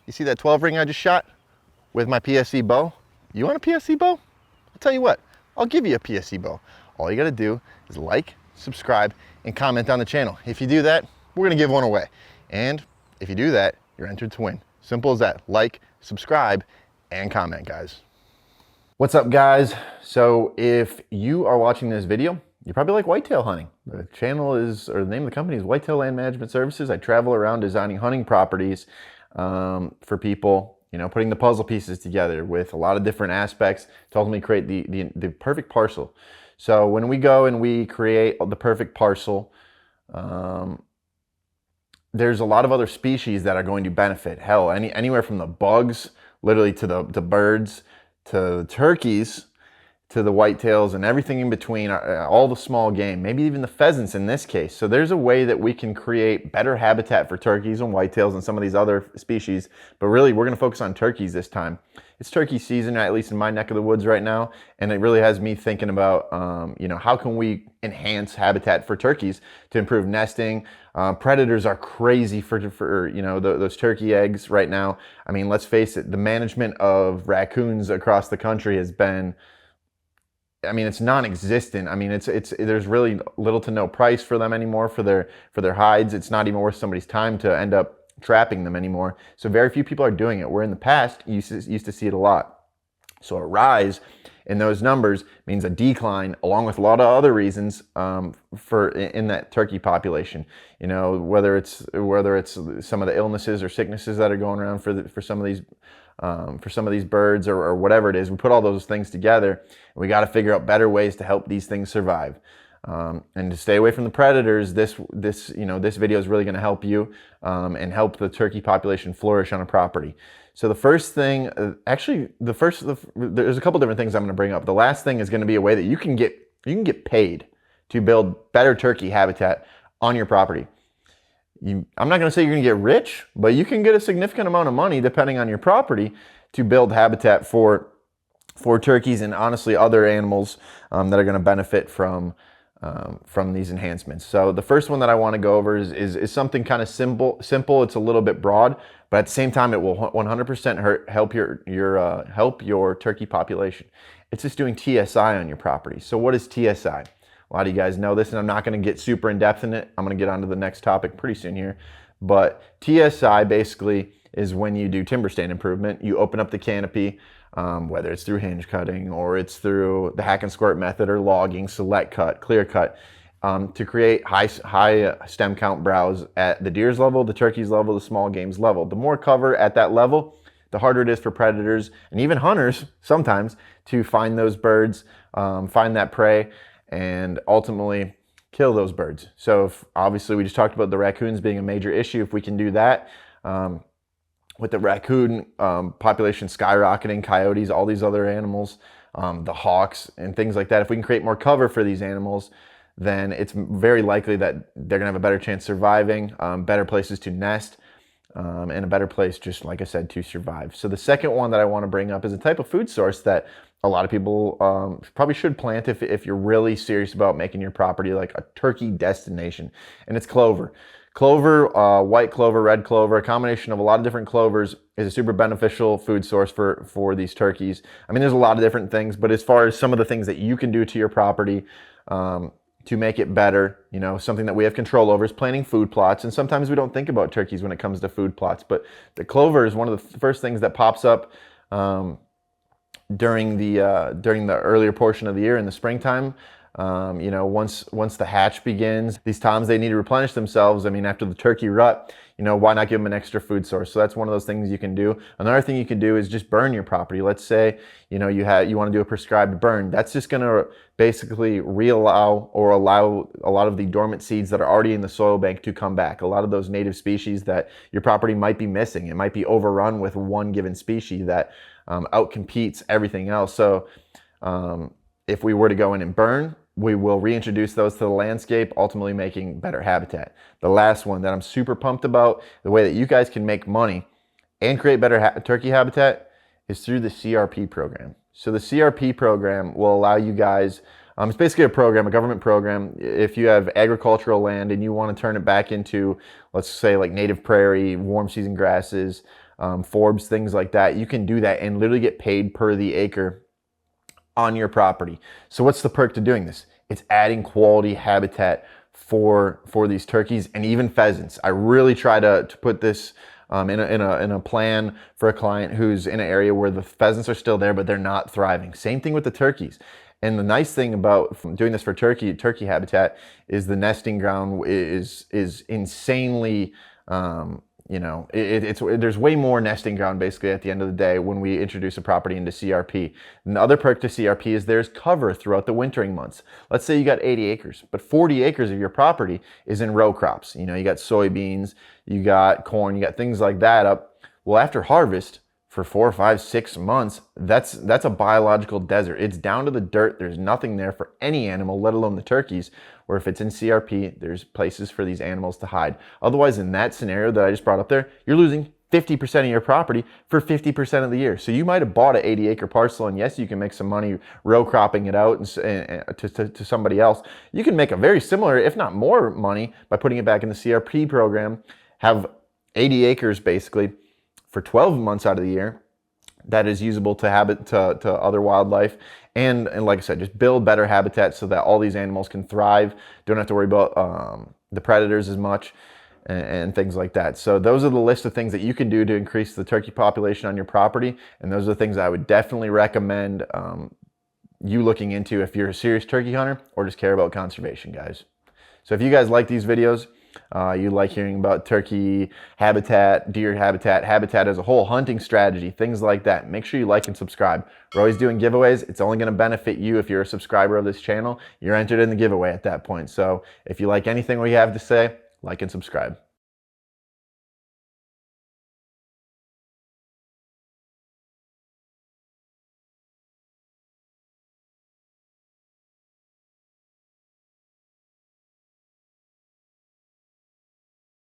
You see that 12 ring I just shot with my PSE bow? You want a PSE bow? I'll tell you what, I'll give you a PSE bow. All you gotta do is like, subscribe, and comment on the channel. If you do that, we're gonna give one away. And if you do that, you're entered to win. Simple as that. Like, subscribe, and comment, guys. What's up, guys? So if you are watching this video, you probably like whitetail hunting. The channel is, or the name of the company is Whitetail Land Management Services. I travel around designing hunting properties for people, you know, putting the puzzle pieces together with a lot of different aspects to ultimately create the perfect parcel. So when we go and we create the perfect parcel, there's a lot of other species that are going to benefit. Hell, anywhere from the bugs, literally to the birds, to the turkeys, to the whitetails, and everything in between, all the small game, maybe even the pheasants in this case. So there's a way that we can create better habitat for turkeys and whitetails and some of these other species, but really we're gonna focus on turkeys this time. It's turkey season, at least in my neck of the woods right now, and it really has me thinking about, you know, how can we enhance habitat for turkeys to improve nesting. Predators are crazy for you know, those turkey eggs right now. I mean, let's face it, the management of raccoons across the country has been, I mean, it's non-existent. I mean, there's really little to no price for them anymore for their hides. It's not even worth somebody's time to end up trapping them anymore. So very few people are doing it, where in the past you used to see it a lot. So a rise in those numbers means a decline, along with a lot of other reasons in that turkey population. You know, whether it's some of the illnesses or sicknesses that are going around for some of these birds or whatever it is. We put all those things together, and we got to figure out better ways to help these things survive. And to stay away from the predators, this video is really going to help you and help the turkey population flourish on a property. So the first thing, there's a couple different things I'm going to bring up. The last thing is going to be a way that you can get paid to build better turkey habitat on your property. I'm not going to say you're going to get rich, but you can get a significant amount of money depending on your property to build habitat for turkeys and honestly other animals that are going to benefit from these enhancements. So the first one that I want to go over is something kind of simple. It's a little bit broad, but at the same time, it will 100% help your turkey population. It's just doing TSI on your property. So what is TSI? A lot of you guys know this, and I'm not going to get super in depth in it. I'm going to get onto the next topic pretty soon here. But TSI basically is when you do timber stand improvement. You open up the canopy, whether it's through hinge cutting or it's through the hack and squirt method or logging, select cut, clear cut, to create high stem count browse at the deer's level, the turkey's level, the small game's level. The more cover at that level, the harder it is for predators and even hunters sometimes to find those birds, find that prey, and ultimately kill those birds. So obviously we just talked about the raccoons being a major issue. If we can do that, with the raccoon population skyrocketing, coyotes, all these other animals, the hawks and things like that, if we can create more cover for these animals, then it's very likely that they're gonna have a better chance surviving, better places to nest, and a better place, just like I said, to survive. So the second one that I want to bring up is a type of food source that a lot of people probably should plant if you're really serious about making your property like a turkey destination, and it's clover. Clover, white clover, red clover, a combination of a lot of different clovers is a super beneficial food source for these turkeys. I mean, there's a lot of different things, but as far as some of the things that you can do to your property to make it better, you know, something that we have control over is planting food plots. And sometimes we don't think about turkeys when it comes to food plots, but the clover is one of the first things that pops up during the earlier portion of the year in the springtime. You know, once the hatch begins, these toms, they need to replenish themselves. I mean, after the turkey rut, you know, why not give them an extra food source? So that's one of those things you can do. Another thing you can do is just burn your property. Let's say, you know, you want to do a prescribed burn. That's just going to basically allow a lot of the dormant seeds that are already in the soil bank to come back. A lot of those native species that your property might be missing. It might be overrun with one given species that outcompetes everything else. So if we were to go in and burn, we will reintroduce those to the landscape, ultimately making better habitat. The last one that I'm super pumped about, the way that you guys can make money and create better turkey habitat, is through the CRP program. So the CRP program will allow you guys, it's basically a government program. If you have agricultural land and you want to turn it back into, let's say, like native prairie, warm season grasses, Forbes, things like that. You can do that and literally get paid per the acre on your property. So what's the perk to doing this? It's adding quality habitat for these turkeys and even pheasants. I really try to put this in a plan for a client who's in an area where the pheasants are still there, but they're not thriving. Same thing with the turkeys. And the nice thing about doing this for turkey habitat is the nesting ground is insanely, there's way more nesting ground basically at the end of the day when we introduce a property into CRP. And the other perk to CRP is there's cover throughout the wintering months. Let's say you got 80 acres, but 40 acres of your property is in row crops. You got soybeans, you got corn, you got things like that up. Well, after harvest, for 4, 5, 6 months, that's a biological desert. It's down to the dirt. There's nothing there for any animal, let alone the turkeys. Or if it's in CRP, there's places for these animals to hide. Otherwise, in that scenario that I just brought up there, you're losing 50% of your property for 50% of the year. So you might have bought an 80-acre parcel, and yes, you can make some money row cropping it out to somebody else. You can make a very similar, if not more money, by putting it back in the CRP program, have 80 acres basically, for 12 months out of the year that is usable to other wildlife, and like I said, just build better habitat so that all these animals can thrive, don't have to worry about the predators as much and things like that. So those are the list of things that you can do to increase the turkey population on your property, and those are the things I would definitely recommend you looking into if you're a serious turkey hunter or just care about conservation, guys. So if you guys like these videos, you like hearing about turkey habitat, deer habitat as a whole, hunting strategy, things like that, make sure you like and subscribe. We're always doing giveaways. It's only going to benefit you if you're a subscriber of this channel. You're entered in the giveaway at that point. So if you like anything we have to say, like and subscribe.